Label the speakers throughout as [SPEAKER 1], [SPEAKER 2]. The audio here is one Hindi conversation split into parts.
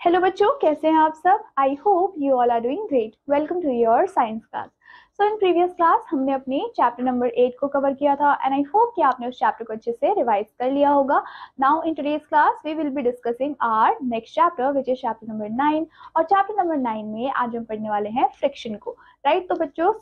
[SPEAKER 1] हेलो बच्चों, कैसे हैं आप सब। I hope you all are doing great. Welcome to your science class. So in previous class हमने अपने चैप्टर नंबर 8 को कवर किया था एंड आई होप कि आपने उस चैप्टर को अच्छे से रिवाइज कर लिया होगा। Now in today's class we will be discussing our next chapter which is chapter number 9। और चैप्टर नंबर 9 में आज हम पढ़ने वाले हैं फ्रिक्शन को। राइट, तो बच्चों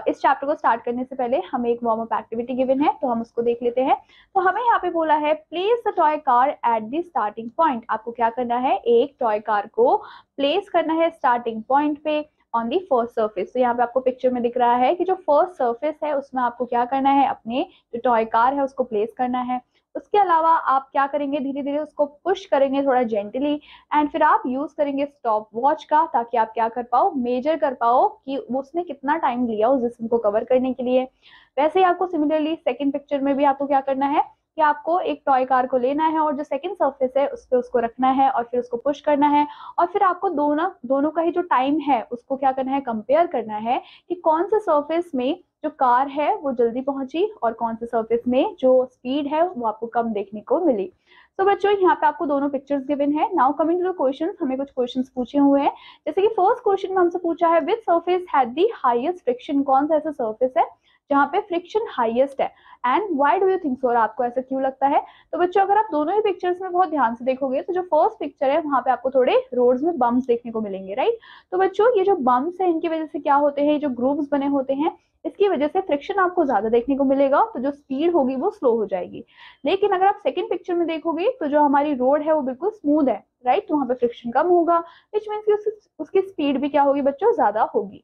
[SPEAKER 1] इस चैप्टर को स्टार्ट करने से पहले हमें एक वार्म अप एक्टिविटी गिवन है, तो हम उसको देख लेते हैं। तो हमें यहाँ पे बोला है place the toy car at the starting point. आपको क्या करना है, एक टॉय कार को प्लेस करना है स्टार्टिंग पॉइंट पे ऑन दी फर्स्ट सर्फेस। तो यहाँ पे आपको पिक्चर में दिख रहा है कि जो फर्स्ट सर्फेस है उसमें आपको क्या करना है, अपने जो टॉय कार है उसको प्लेस करना है। उसके अलावा आप क्या करेंगे, धीरे धीरे उसको पुश करेंगे थोड़ा जेंटली एंड फिर आप यूज करेंगे स्टॉप वॉच का, ताकि आप क्या कर पाओ, मेजर कर पाओ कि उसने कितना टाइम लिया उस जिस्म को कवर करने के लिए। वैसे ही आपको सिमिलरली सेकंड पिक्चर में भी आपको क्या करना है कि आपको एक टॉय कार को लेना है और जो सेकंड सरफेस है उस पर उसको रखना है और फिर उसको पुश करना है। और फिर आपको दोनों का ही जो टाइम है उसको क्या करना है, कंपेयर करना है कि कौन से सरफेस में जो कार है वो जल्दी पहुंची और कौन से सरफेस में जो स्पीड है वो आपको कम देखने को मिली। तो बच्चों यहाँ पे आपको दोनों पिक्चर्स गिवन है। Now coming to the questions, हमें कुछ क्वेश्चंस पूछे हुए हैं। जैसे कि फर्स्ट क्वेश्चन में हमसे पूछा है which surface had the highest friction. कौन सा ऐसा सरफेस है जहाँ पे फ्रिक्शन हाईएस्ट है and why do you think so, और आपको ऐसा क्यों लगता है। तो बच्चों अगर आप दोनों ही पिक्चर्स में बहुत ध्यान से देखोगे तो जो फर्स्ट पिक्चर है वहां पे आपको थोड़े रोड्स में बम्प्स देखने को मिलेंगे। राइट, तो बच्चों ये जो बम्प्स है इनकी वजह से क्या होते हैं, जो ग्रूव्स बने होते हैं इसकी वजह से फ्रिक्शन आपको ज्यादा देखने को मिलेगा, तो जो स्पीड होगी वो स्लो हो जाएगी। लेकिन अगर आप सेकंड पिक्चर में देखोगे तो जो हमारी रोड है वो बिल्कुल स्मूथ है। राइट, तो वहां पे फ्रिक्शन कम होगा, विच मीन्स की उसकी स्पीड भी क्या होगी बच्चों, ज्यादा होगी।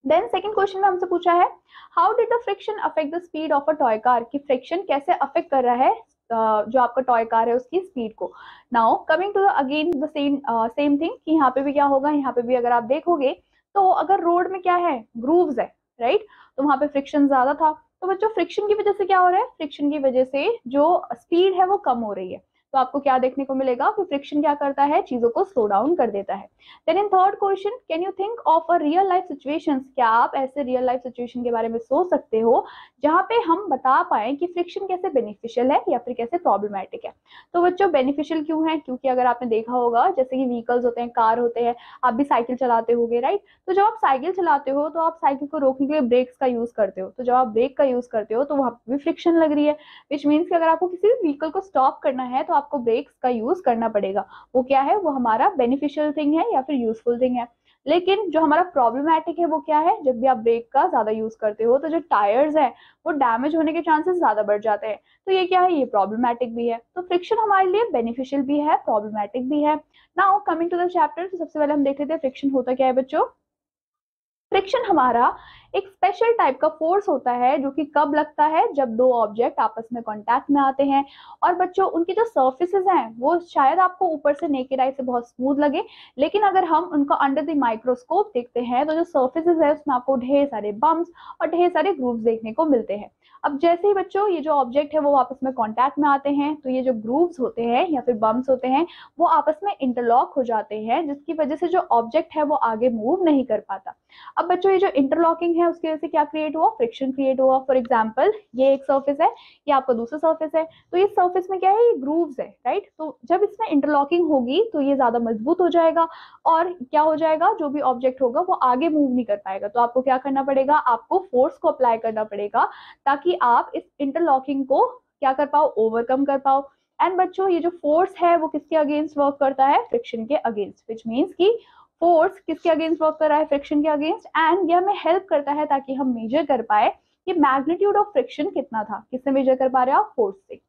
[SPEAKER 1] देन सेकंड क्वेश्चन में हमसे पूछा है how did the friction affect the speed of a toy car, कि फ्रिक्शन कैसे अफेक्ट कर रहा है जो आपका टॉय कार है उसकी स्पीड को। Now coming to again the same thing कि यहाँ पे भी क्या होगा, यहाँ पे भी अगर आप देखोगे तो अगर रोड में क्या है, ग्रूव्स है, राइट, तो वहां पे फ्रिक्शन ज्यादा था। तो बच्चों फ्रिक्शन की वजह से क्या हो रहा है, फ्रिक्शन की वजह से जो स्पीड है वो कम हो रही है। तो आपको क्या देखने को मिलेगा कि फ्रिक्शन क्या करता है, चीजों को स्लो डाउन कर देता है। Then in third question, can you think of a real life situations, क्या आप ऐसे रियल लाइफ सिचुएशन के बारे में सोच सकते हो जहां पे हम बता पाए कि फ्रिक्शन कैसे बेनिफिशियल है या फिर कैसे प्रॉब्लमैटिक है। तो बच्चों बेनिफिशियल क्यों है, क्योंकि अगर आपने देखा होगा जैसे कि व्हीकल्स होते हैं, कार होते हैं, आप भी साइकिल चलाते होगे। राइट, तो जब आप साइकिल चलाते हो तो आप साइकिल को रोकने के लिए ब्रेक्स का यूज करते हो, तो जब आप ब्रेक का यूज करते हो तो वहां पर भी फ्रिक्शन लग रही है, विच मीन्स कि अगर आपको किसी भी व्हीकल को स्टॉप करना है तो आपको ब्रेक्स का यूज करना पड़ेगा। वो क्या है, वो हमारा बेनिफिशियल थिंग है या फिर यूजफुल थिंग है। लेकिन जो हमारा प्रॉब्लमैटिक है वो क्या है, जब भी आप ब्रेक का ज्यादा यूज करते हो तो जो टायर्स हैं वो डैमेज होने के चांसेस ज्यादा बढ़ जाते हैं। तो ये क्या है, ये प्रॉब्लमैटिक भी है। तो फ्रिक्शन हमारे लिए बेनिफिशियल भी है, प्रॉब्लमैटिक भी है। Now coming to the chapter, तो सबसे पहले हम देख लेते हैं फ्रिक्शन होता क्या है बच्चों। फ्रिक्शन हमारा एक स्पेशल टाइप का फोर्स होता है जो कि कब लगता है, जब दो ऑब्जेक्ट आपस में कांटेक्ट में आते हैं। और बच्चों उनकी जो सर्फेसेस हैं वो शायद आपको ऊपर से नेकेड आई से बहुत स्मूथ लगे, लेकिन अगर हम उनको अंडर द माइक्रोस्कोप देखते हैं तो जो सर्फेसेस है उसमें आपको ढेर सारे बम्प्स और ढेर सारे ग्रूव्स देखने को मिलते हैं। अब जैसे ही बच्चों ये जो ऑब्जेक्ट है वो आपस में कांटेक्ट में आते हैं तो ये जो ग्रूव्स होते हैं या फिर बम्प्स होते हैं वो आपस में इंटरलॉक हो जाते हैं, जिसकी वजह से जो ऑब्जेक्ट है वो आगे मूव नहीं कर पाता। अब बच्चों ये जो इंटरलॉकिंग है उसकी वजह से क्या क्रिएट हुआ, फ्रिक्शन क्रिएट हुआ। फॉर एग्जांपल ये एक सरफेस है, ये आपका दूसरा सरफेस है, तो इस सरफेस में क्या है, ये ग्रूव्स है। राइट, तो जब इसमें इंटरलॉकिंग होगी तो ये ज्यादा मजबूत हो जाएगा और क्या हो जाएगा, जो भी ऑब्जेक्ट होगा वो आगे मूव नहीं कर पाएगा। तो आपको क्या करना पड़ेगा, आपको फोर्स को अप्लाई करना पड़ेगा ताकि आप इस इंटरलॉकिंग को क्या कर पाओ, ओवरकम कर पाओ। एंड बच्चों ये जो फोर्स है वो किसके अगेंस्ट वर्क करता है, फ्रिक्शन के अगेंस्ट, विच मीन्स की फोर्स किसके अगेंस्ट वर्क कर रहा है, फ्रिक्शन के अगेंस्ट। एंड ये हमें हेल्प करता है ताकि हम मेजर कर पाए कि मैग्नीट्यूड ऑफ फ्रिक्शन कितना था, किससे मेजर कर पा रहे हो आप, फोर्स से।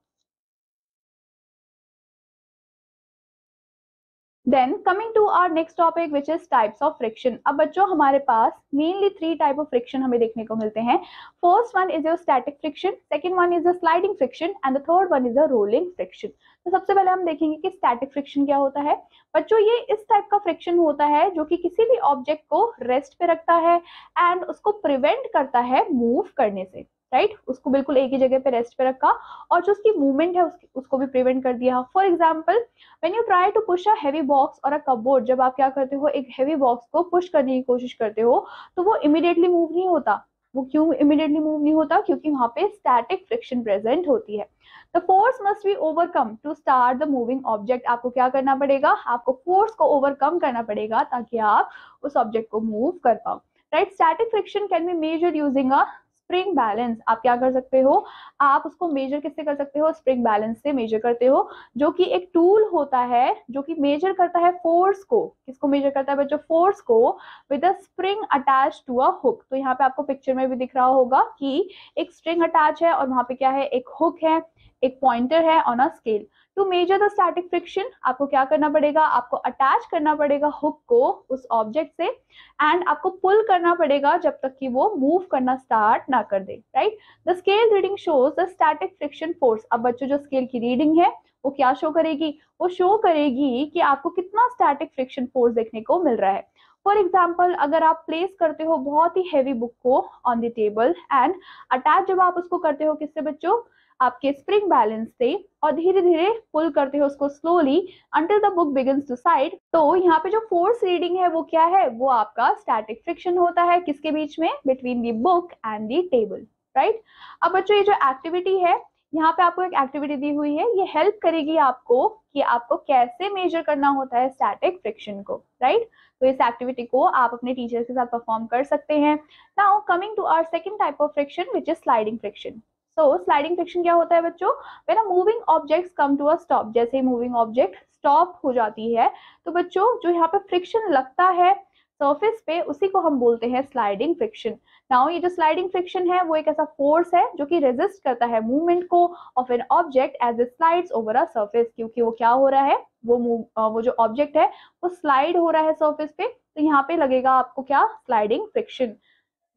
[SPEAKER 1] Then coming to our next topic which is types of friction. अब बच्चों हमारे पास mainly three type of friction हमें देखने को मिलते हैं। First one is your static friction, second one is a sliding friction and the third one is a rolling friction. तो सबसे पहले हम देखेंगे कि स्टैटिक फ्रिक्शन क्या होता है। बच्चों ये इस टाइप का फ्रिक्शन होता है जो कि किसी भी ऑब्जेक्ट को रेस्ट पे रखता है एंड उसको प्रिवेंट करता है मूव करने से। राइट, उसको बिल्कुल एक ही जगह पे रेस्ट पे रखा और जो उसकी मूवमेंट है उसको भी प्रिवेंट कर दिया। For example when you try to push a heavy box और अ कपबोर्ड, जब आप क्या करते हो, एक हैवी बॉक्स को पुश करने की कोशिश करते हो तो वो इमीडिएटली मूव नहीं होता। वो क्यों इमीडिएटली मूव नहीं होता? क्योंकि वहां पे स्टैटिक फ्रिक्शन प्रेजेंट होती है। The force must be overcome to start the moving object. आपको क्या करना पड़ेगा? आपको फोर्स को ओवरकम करना पड़ेगा ताकि आप उस ऑब्जेक्ट को मूव कर पाओ, right. Static friction can be measured using a spring balance. आप क्या कर सकते हो? आप उसको मेजर किससे कर सकते हो? स्प्रिंग बैलेंस से मेजर करते हो, जो कि एक टूल होता है जो कि मेजर करता है फोर्स को। किसको मेजर करता है बच्चों? फोर्स को with a spring attach to a hook. तो यहाँ पे आपको पिक्चर में भी दिख रहा होगा कि एक स्ट्रिंग अटैच है और वहां पे क्या है? एक हुक है, एक पॉइंटर है on a scale. To measure the static friction आपको क्या करना पड़ेगा? आपको अटैच करना पड़ेगा हुक को उस ऑब्जेक्ट से, एंड आपको पुल करना पड़ेगा जब तक कि वो मूव करना स्टार्ट ना कर दे, right. The scale reading shows the static friction force. अब बच्चों जो स्केल की रीडिंग है वो क्या शो करेगी? वो शो करेगी कि आपको कितना स्टैटिक फ्रिक्शन फोर्स देखने को मिल रहा है। फॉर एग्जाम्पल, अगर आप प्लेस करते हो बहुत ही हैवी बुक को on the table and attach जब आप उसको करते हो किससे बच्चों? आपके स्प्रिंग बैलेंस से, और धीरे धीरे पुल करते हो उसको slowly until the book begins to side, तो यहाँ पे जो फोर्स रीडिंग है वो क्या है? वो आपका स्टैटिक फ्रिक्शन होता है। किसके बीच में? Between the book and the table, right. अब बच्चों ये जो एक्टिविटी है, यहाँ पे आपको एक एक्टिविटी दी हुई है, ये हेल्प करेगी आपको कि आपको कैसे मेजर करना होता है स्टैटिक फ्रिक्शन को, राइट। तो इस एक्टिविटी को आप अपने टीचर के साथ परफॉर्म कर सकते हैं। Now coming to our second type of friction which is sliding friction. So sliding friction क्या होता है बच्चों? When a moving objects come to a stop. जैसे ही मूविंग ऑब्जेक्ट स्टॉप हो जाती है तो बच्चों जो यहाँ पे फ्रिक्शन लगता है सरफेस पे, उसी को हम बोलते हैं स्लाइडिंग फ्रिक्शन। नाउ ये जो स्लाइडिंग फ्रिक्शन है वो एक ऐसा फोर्स है जो कि रेजिस्ट करता है मूवमेंट को of an object as it slides over a surface. क्योंकि वो क्या हो रहा है? वो जो ऑब्जेक्ट है वो स्लाइड हो रहा है सरफेस पे, तो यहाँ पे लगेगा आपको क्या? Sliding friction.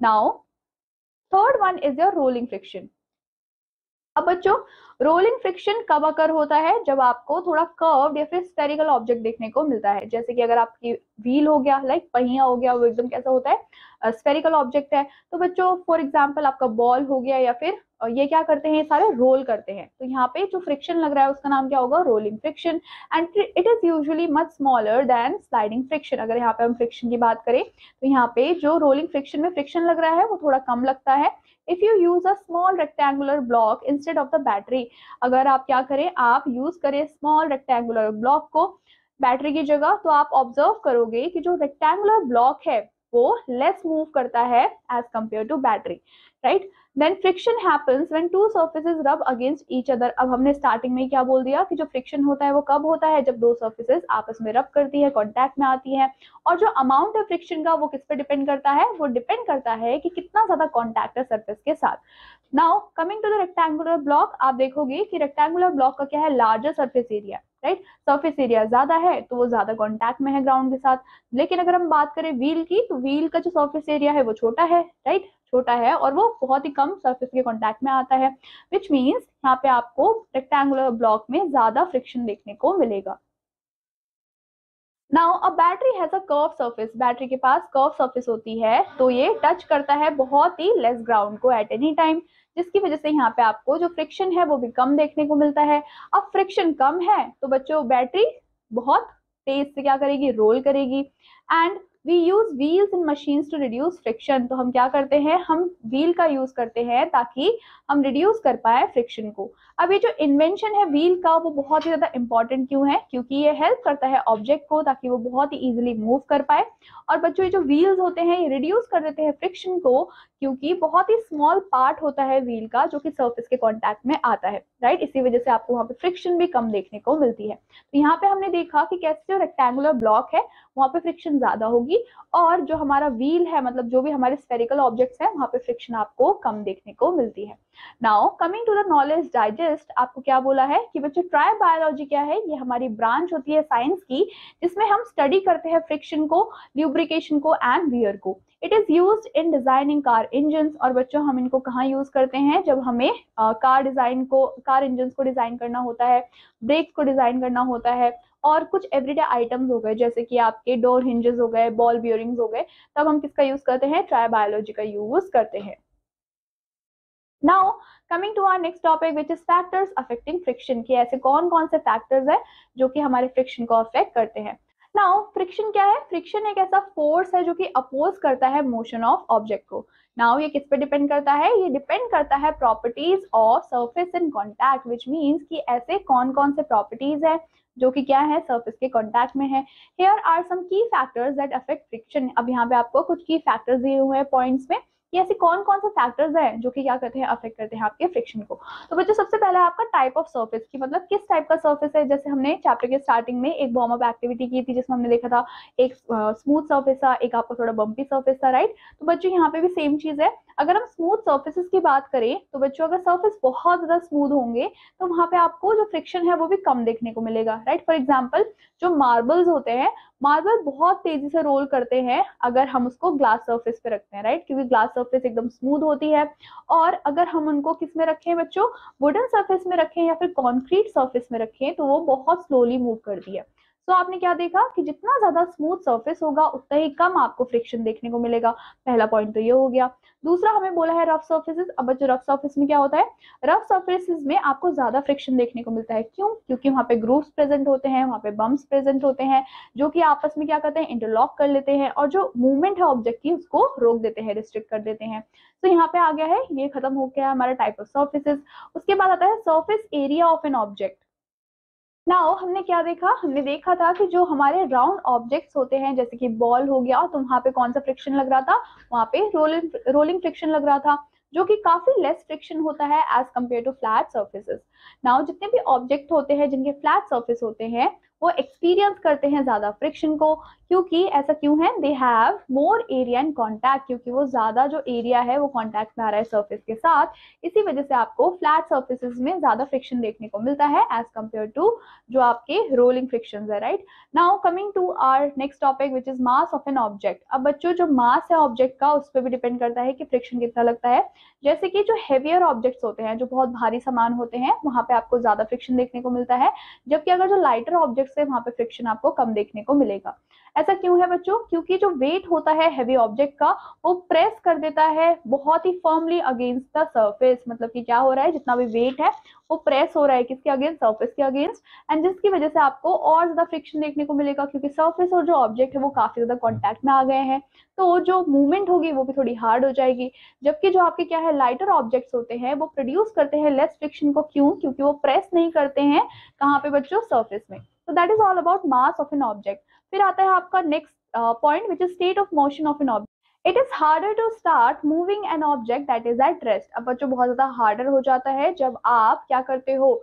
[SPEAKER 1] Now third one is your rolling friction. अब बच्चों रोलिंग फ्रिक्शन कब अकर होता है? जब आपको थोड़ा कर्व्ड या फिर स्फेरिकल ऑब्जेक्ट देखने को मिलता है। जैसे कि अगर आपकी व्हील हो गया, लाइक पहिया हो गया, वो एकदम कैसा होता है? स्फेरिकल ऑब्जेक्ट है। तो बच्चों फॉर एग्जांपल आपका बॉल हो गया या फिर ये क्या करते हैं? ये सारे रोल करते हैं। तो यहाँ पे जो फ्रिक्शन लग रहा है उसका नाम क्या होगा? Rolling friction. And it is usually much smaller than sliding friction. अगर यहाँ पे हम फ्रिक्शन की बात करें तो यहाँ पे जो रोलिंग फ्रिक्शन में फ्रिक्शन लग रहा है वो थोड़ा कम लगता है। If you use a small rectangular block instead of the battery, अगर आप क्या करें? आप यूज करें स्मॉल रेक्टेंगुलर ब्लॉक को बैटरी की जगह, तो आप ऑब्जर्व करोगे कि जो रेक्टेंगुलर ब्लॉक है वो लेस मूव करता है as compare to battery, right. Then friction happens when two surfaces rub against each other. अब हमने स्टार्टिंग में क्या बोल दिया कि जो फ्रिक्शन होता है वो कब होता है? जब दो सर्फेसेस आपस में रब करती है, कांटेक्ट में आती है। और जो अमाउंट है फ्रिक्शन का वो किस पे डिपेंड करता है? वो डिपेंड करता है कि कितना ज्यादा कांटेक्ट है सरफेस के साथ। Now coming to the rectangular block, आप देखोगे कि रेक्टेंगुलर ब्लॉक का क्या है? Larger surface area, right. Surface area ज्यादा है तो वो ज्यादा कांटेक्ट में है ग्राउंड के साथ। लेकिन अगर हम बात करें व्हील की, तो व्हील का जो सरफेस एरिया है वो छोटा है, राइट, छोटा है, और वो बहुत ही कम सरफेस के कांटेक्ट में आता है, विच मीन्स यहाँ पे आपको रेक्टेंगुलर ब्लॉक में ज्यादा फ्रिक्शन देखने को मिलेगा। Now a battery has a curve surface. Battery के पास कर्व सरफेस होती है, तो ये टच करता है बहुत ही लेस ग्राउंड को एट एनी टाइम, जिसकी वजह से यहाँ पे आपको जो फ्रिक्शन है वो भी कम देखने को मिलता है। अब फ्रिक्शन कम है तो बच्चों बैटरी बहुत तेज से क्या करेगी? रोल करेगी। And we use wheels in machines to reduce friction. तो हम क्या करते हैं? हम व्हील का यूज करते हैं ताकि हम रिड्यूस कर पाए फ्रिक्शन को। अब ये जो इन्वेंशन है व्हील का वो बहुत ही ज्यादा इंपॉर्टेंट क्यों है? क्योंकि ये हेल्प करता है ऑब्जेक्ट को ताकि वो बहुत ही इजीली मूव कर पाए। और बच्चों ये जो व्हील्स होते हैं ये रिड्यूस कर देते हैं फ्रिक्शन को, क्योंकि बहुत ही स्मॉल पार्ट होता है व्हील का जो कि सरफेस के कांटेक्ट में आता है, राइट। इसी वजह से आपको वहां पे फ्रिक्शन भी कम देखने को मिलती है। तो यहाँ पे हमने देखा कि कैसे जो रेक्टेंगुलर ब्लॉक है वहां पे फ्रिक्शन ज्यादा होगी, और जो हमारा व्हील है, मतलब जो भी हमारे स्फेरिकल ऑब्जेक्ट्स हैं, वहां पे फ्रिक्शन आपको कम देखने को मिलती है। Now coming to the knowledge digest, आपको क्या बोला है कि बच्चों ट्राई बायोलॉजी क्या है? ये हमारी ब्रांच होती है साइंस की, जिसमें हम स्टडी करते हैं फ्रिक्शन को, ल्यूब्रिकेशन को एंड वियर को। It is used in designing car engine. और बच्चों हम इनको कहाँ यूज करते हैं? जब हमें कार इंजन को डिजाइन करना होता है, ब्रेक्स को डिजाइन करना होता है, और कुछ एवरीडे आइटम्स हो गए जैसे कि आपके डोर हिंजेस हो गए, बॉल बियरिंग्स हो गए, तब हम किसका यूज करते हैं? ट्राई बायोलॉजी का यूज करते हैं। Now coming to our next topic which is factors affecting friction, कि ऐसे कौन कौन से फैक्टर्स है जो कि हमारे फ्रिक्शन को अफेक्ट करते हैं। नाउ फ्रिक्शन क्या है? फ्रिक्शन एक ऐसा फोर्स है जो कि अपोज करता है मोशन ऑफ ऑब्जेक्ट को। नाउ ये किस पे डिपेंड करता है? ये डिपेंड करता है properties of surface in contact, which means कि ऐसे कौन कौन से प्रॉपर्टीज है जो कि क्या है, सरफेस के कांटेक्ट में है। हियर आर सम की फैक्टर्स दैट अफेक्ट फ्रिक्शन। अब यहाँ पे आपको कुछ की फैक्टर्स दिए हुए हैं पॉइंट्स में कि ऐसे कौन कौन से फैक्टर्स हैं जो कि क्या करते हैं, अफेक्ट करते हैं आपके फ्रिक्शन को। तो बच्चों सबसे पहला आपका टाइप ऑफ सरफेस की, मतलब किस टाइप का सरफेस है। जैसे हमने चैप्टर के स्टार्टिंग में एक वार्म अप एक्टिविटी की थी जिसमें हमने देखा था एक स्मूथ सरफेस था, एक आपका थोड़ा बम्पी सरफेस था, राइट। तो बच्चों यहाँ पे भी सेम चीज है। अगर हम स्मूथ सर्फेसिस की बात करें तो बच्चों अगर सरफेस बहुत ज्यादा स्मूथ होंगे तो वहां पे आपको जो फ्रिक्शन है वो भी कम देखने को मिलेगा, राइट। फॉर एग्जाम्पल जो मार्बल्स होते हैं, मार्बल बहुत तेजी से रोल करते हैं अगर हम उसको ग्लास सरफेस पे रखते हैं, राइट, क्योंकि ग्लास सरफेस एकदम स्मूथ होती है। और अगर हम उनको किस में रखें बच्चों, वुडन सरफेस में रखें या फिर कॉन्क्रीट सरफेस में रखें तो वो बहुत स्लोली मूव करती है। तो आपने क्या देखा कि जितना ज्यादा स्मूथ सरफेस होगा उतना ही कम आपको फ्रिक्शन देखने को मिलेगा। पहला पॉइंट तो ये हो गया। दूसरा हमें बोला है रफ सर्फेसिस। अब बच्चों रफ सर्फेस में क्या होता है? रफ सर्फेसिस में आपको ज्यादा फ्रिक्शन देखने को मिलता है। क्यों? क्योंकि वहां पे ग्रूव्स प्रेजेंट होते हैं, वहां पे बम्प्स प्रेजेंट होते हैं जो कि आपस में क्या करते हैं, इंटरलॉक कर लेते हैं और जो मूवमेंट है ऑब्जेक्ट की उसको रोक देते हैं, रिस्ट्रिक्ट कर देते हैं। तो यहाँ पे आ गया है, ये खत्म हो गया हमारा टाइप ऑफ सर्फेसिस। उसके बाद आता है surface area of an object. Now हमने क्या देखा? हमने देखा था कि जो हमारे राउंड ऑब्जेक्ट्स होते हैं जैसे कि बॉल हो गया, तो वहां पे कौन सा फ्रिक्शन लग रहा था? वहां पे रोलिंग फ्रिक्शन लग रहा था जो कि काफी लेस फ्रिक्शन होता है as compare to flat surfaces. Now जितने भी ऑब्जेक्ट होते हैं जिनके फ्लैट सर्फेस होते हैं वो एक्सपीरियंस करते हैं ज्यादा फ्रिक्शन को। क्योंकि ऐसा क्यों है? They have more area in contact, क्योंकि वो ज्यादा जो एरिया है वो कॉन्टैक्ट में आ रहा है सर्फेस के साथ। इसी वजह से आपको फ्लैट सर्फेसिस में ज्यादा फ्रिक्शन देखने को मिलता है एज कम्पेयर टू जो आपके रोलिंग फ्रिक्शंस है, right. Now coming to our next topic which is mass of an object. अब बच्चों जो मास है ऑब्जेक्ट का उस पर भी डिपेंड करता है कि फ्रिक्शन कितना लगता है। जैसे कि जो हेवियर ऑब्जेक्ट्स होते हैं, जो बहुत भारी सामान होते हैं, वहां पे आपको ज्यादा फ्रिक्शन देखने को मिलता है, जबकि अगर जो लाइटर ऑब्जेक्ट्स है वहां पे फ्रिक्शन आपको कम देखने को मिलेगा। ऐसा क्यों है बच्चों? क्योंकि जो वेट होता है हैवी ऑब्जेक्ट का वो प्रेस कर देता है बहुत ही फर्मली अगेंस्ट द सरफेस। मतलब कि क्या हो रहा है, जितना भी वेट है वो प्रेस हो रहा है किसके अगेंस्ट? सरफेस के अगेंस्ट। एंड जिसकी वजह से आपको और ज्यादा फ्रिक्शन देखने को मिलेगा क्योंकि सरफेस और जो ऑब्जेक्ट है वो काफी ज्यादा कॉन्टैक्ट में आ गए हैं। तो जो मूवमेंट होगी वो भी थोड़ी हार्ड हो जाएगी। जबकि जो आपके क्या है, लाइटर ऑब्जेक्ट्स होते हैं वो प्रोड्यूस करते हैं लेस फ्रिक्शन को। क्यों? क्योंकि वो प्रेस नहीं करते हैं कहाँ पे बच्चों? सरफेस में। तो that is all about mass of an object. फिर आता है आपका next point which is state of motion of an object. It is harder to start moving an object that is at rest. अब बच्चों बहुत ज्यादा हार्डर हो जाता है जब आप क्या करते हो,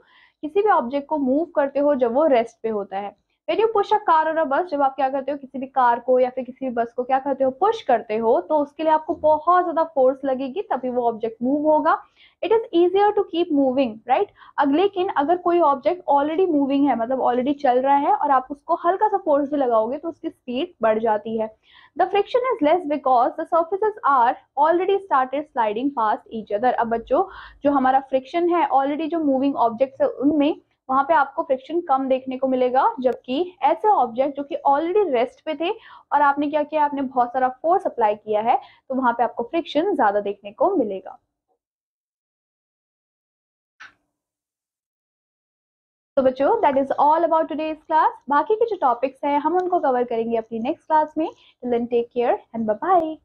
[SPEAKER 1] किसी भी ऑब्जेक्ट को मूव करते हो जब वो रेस्ट पे होता है। When you push a car और अ बस, जब आप क्या करते हो, किसी भी कार को या फिर किसी भी बस को क्या करते हो, पुश करते हो, तो उसके लिए आपको बहुत ज्यादा फोर्स लगेगी तभी वो ऑब्जेक्ट मूव होगा। It is easier to keep moving, right. लेकिन अगर कोई ऑब्जेक्ट ऑलरेडी मूविंग है, मतलब ऑलरेडी चल रहा है, और आप उसको हल्का सा फोर्स भी लगाओगे तो उसकी स्पीड बढ़ जाती है। The friction is less because the surfaces are already started sliding past each other। अब बच्चों जो हमारा फ्रिक्शन है ऑलरेडी जो मूविंग ऑब्जेक्ट्स है उनमें, वहां पे आपको फ्रिक्शन कम देखने को मिलेगा। जबकि ऐसे ऑब्जेक्ट जो कि ऑलरेडी रेस्ट पे थे और आपने क्या किया, आपने बहुत सारा फोर्स अप्लाई किया है, तो वहां पे आपको फ्रिक्शन ज्यादा देखने को मिलेगा। तो बच्चों that is all about today's class. बाकी के जो टॉपिक्स हैं हम उनको कवर करेंगे अपनी नेक्स्ट क्लास में। Till then take care and bye bye.